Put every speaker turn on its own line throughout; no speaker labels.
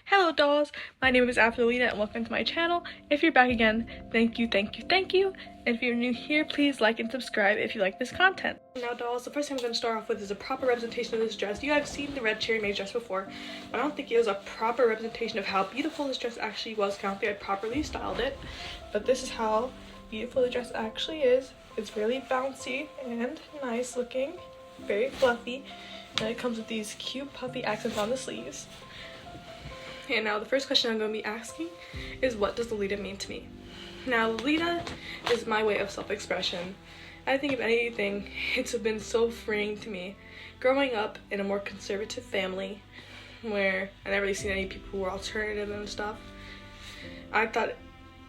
Hello dolls, my name is Lolita and welcome to my channel. If you're back again, thank you. And if you're new here, please like and subscribe if you like this content. Now dolls, the first thing I'm going to start off with is a proper representation of this dress. You guys have seen the red cherry maze dress before, but I don't think it was a proper representation of how beautiful this dress actually was. I don't think I properly styled it, but this is how beautiful the dress actually is. It's really bouncy and nice looking, very fluffy, and it comes with these cute puffy accents on the sleeves. And now the first question I'm going to be asking is, what does Lolita mean to me? Now Lolita is my way of self-expression. I think if anything, it's been so freeing to me. Growing up in a more conservative family where I never really seen any people who were alternative and stuff, I thought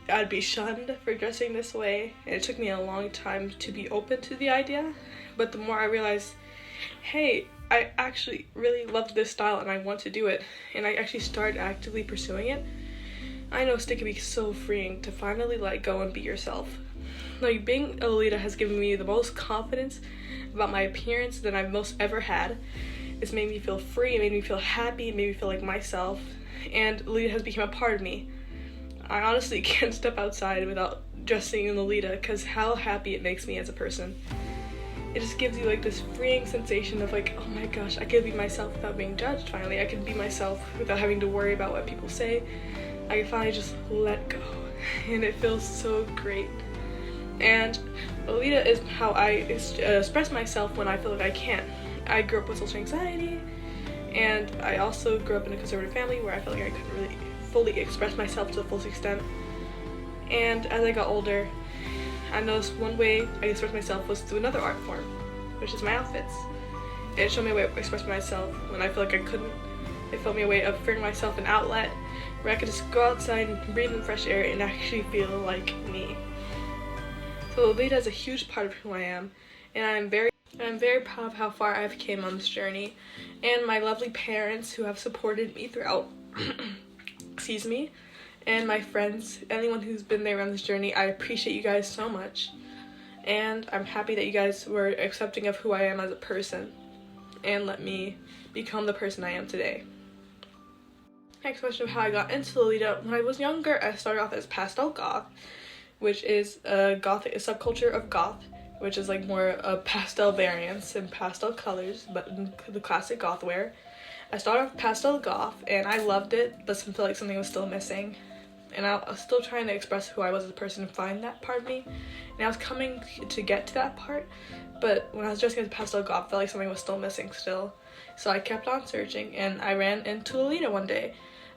I'd be shunned for dressing this way, and it took me a long time to be open to the idea. But the more I realized, hey, I actually really love this style and I want to do it, and I actually started actively pursuing it, I noticed it can be so freeing to finally let go and be yourself. Like, being a Lolita has given me the most confidence about my appearance than I've most ever had. It's made me feel free, it made me feel happy, it made me feel like myself, and Lolita has become a part of me. I honestly can't step outside without dressing in Lolita because how happy it makes me as a person. It just gives you like this freeing sensation of like, oh my gosh, I could be myself without being judged finally. I can be myself without having to worry about what people say. I can finally just let go, and it feels so great. And Lolita is how I express myself when I feel like I can't. I grew up with social anxiety, and I also grew up in a conservative family where I felt like I couldn't really fully express myself to the fullest extent. And as I got older, I noticed one way I expressed myself was through another art form, which is my outfits. It showed me a way of expressing myself when I feel like I couldn't. It felt me a way of offering myself an outlet where I could just go outside and breathe in fresh air and actually feel like me. So Lolita is a huge part of who I am, and I'm very proud of how far I've came on this journey, and my lovely parents who have supported me throughout. Excuse me. And my friends, anyone who's been there on this journey, I appreciate you guys so much. And I'm happy that you guys were accepting of who I am as a person and let me become the person I am today. Next question of how I got into Lolita. When I was younger, I started off as pastel goth, which is a subculture of goth, which is like more pastel variants and pastel colors, but in the classic goth wear. I started off pastel goth and I loved it, but I felt like something was still missing. And I was still trying to express who I was as a person and find that part of me. And I was coming to get to that part, but when I was dressing as pastel goth, I felt like something was still missing still. So I kept on searching, and I ran into Lolita one day.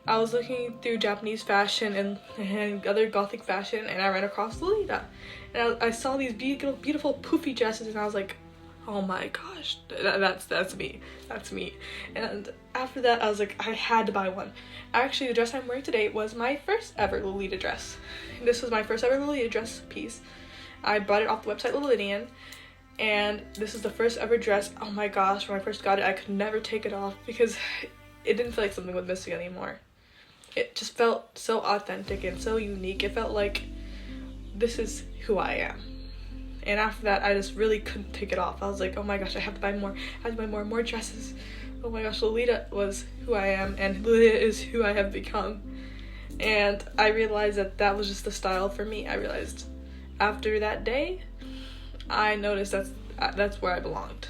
I was looking through Japanese fashion and other gothic fashion, and I ran across Lolita. And I saw these beautiful poofy dresses, and I was like, oh my gosh, that's me. And after that, I was like, I had to buy one. Actually, the dress I'm wearing today was my first ever Lolita dress. This was my first ever Lolita dress piece. I bought it off the website Lolitian, and this is the first ever dress. Oh my gosh, when I first got it, I could never take it off because it didn't feel like something was missing anymore. It just felt so authentic and so unique. It felt like this is who I am. And after that, I just really couldn't take it off. I was like, oh my gosh, I have to buy more. I have to buy more dresses. Oh my gosh, Lolita was who I am, and Lolita is who I have become. And I realized that was just the style for me. I realized after that day, I noticed that's where I belonged.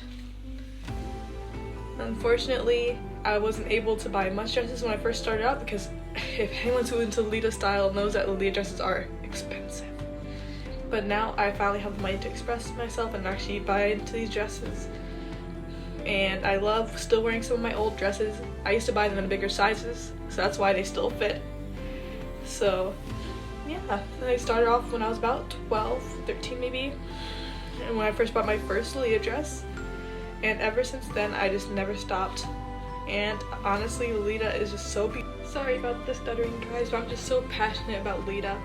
Unfortunately, I wasn't able to buy much dresses when I first started out because if anyone's who's into Lolita style knows that Lolita dresses are expensive. But now I finally have the money to express myself and actually buy into these dresses. And I love still wearing some of my old dresses. I used to buy them in bigger sizes, so that's why they still fit. So yeah, I started off when I was about 12, 13 maybe, and when I first bought my first Lolita dress. And ever since then, I just never stopped. And honestly, Lolita is just so beautiful. Sorry about the stuttering, guys, but I'm just so passionate about Lolita.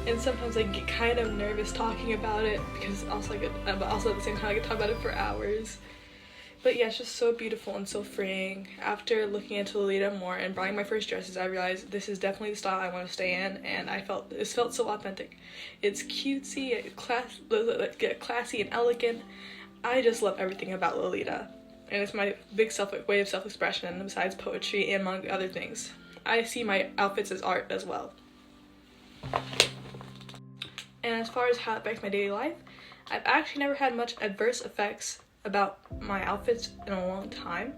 And sometimes I get kind of nervous talking about it because also at the same time I get to talk about it for hours. But yeah, it's just so beautiful and so freeing. After looking into Lolita more and buying my first dresses, I realized this is definitely the style I want to stay in, and it felt so authentic. It's cutesy, classy and elegant. I just love everything about Lolita, and it's my big way of self-expression, and besides poetry and among other things. I see my outfits as art as well. And as far as how it affects my daily life, I've actually never had much adverse effects about my outfits in a long time.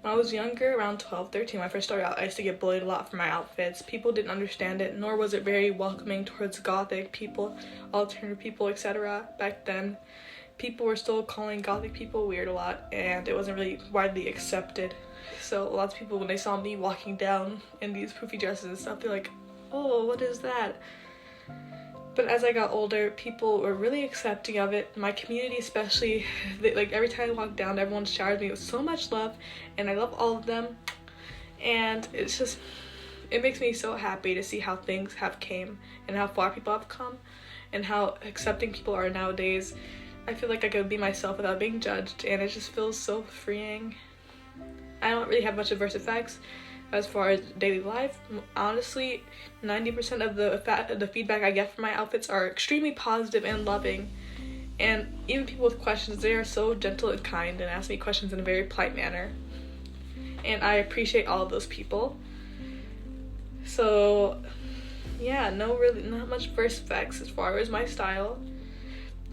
When I was younger, around 12, 13, when I first started out, I used to get bullied a lot for my outfits. People didn't understand it, nor was it very welcoming towards gothic people, alternative people, etc. Back then, people were still calling gothic people weird a lot, and it wasn't really widely accepted. So lots of people, when they saw me walking down in these poofy dresses and stuff, they're like, oh, what is that? But as I got older, people were really accepting of it. My community especially, like every time I walk down, everyone showers me with so much love, and I love all of them. And it's just, it makes me so happy to see how things have came and how far people have come and how accepting people are nowadays. I feel like I could be myself without being judged, and it just feels so freeing. I don't really have much adverse effects as far as daily life. Honestly, 90% of the feedback I get from my outfits are extremely positive and loving. And even people with questions, they are so gentle and kind and ask me questions in a very polite manner. And I appreciate all of those people. So yeah, not much adverse effects as far as my style.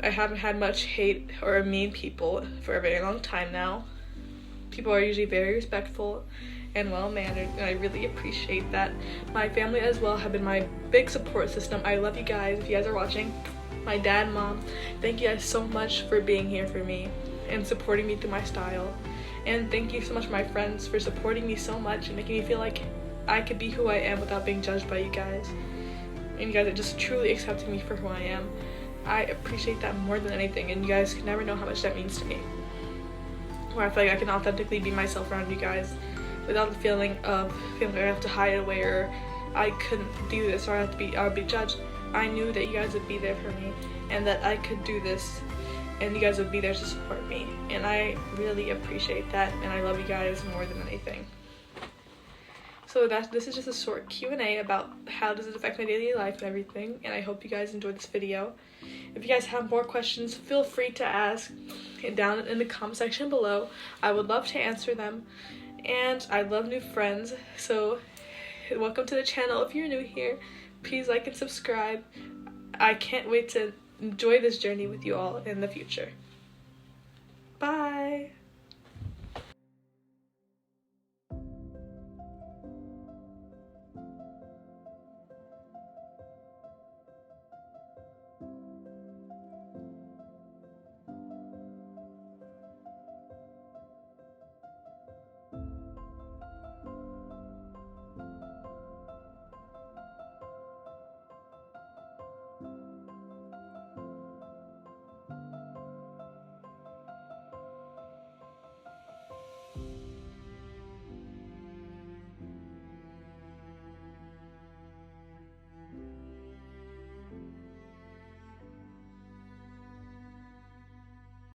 I haven't had much hate or mean people for a very long time now. People are usually very respectful and well-mannered, and I really appreciate that. My family as well have been my big support system. I love you guys. If you guys are watching, my dad, mom, thank you guys so much for being here for me and supporting me through my style. And thank you so much, my friends, for supporting me so much and making me feel like I could be who I am without being judged by you guys. And you guys are just truly accepting me for who I am. I appreciate that more than anything, and you guys can never know how much that means to me. Where I feel like I can authentically be myself around you guys without the feeling like I have to hide away or I couldn't do this or I would be judged. I knew that you guys would be there for me and that I could do this and you guys would be there to support me, and I really appreciate that, and I love you guys more than anything. So this is just a short Q&A about how does it affect my daily life and everything, and I hope you guys enjoyed this video. If you guys have more questions, feel free to ask down in the comment section below. I would love to answer them, and I love new friends, so welcome to the channel. If you're new here, please like and subscribe. I can't wait to enjoy this journey with you all in the future. Bye!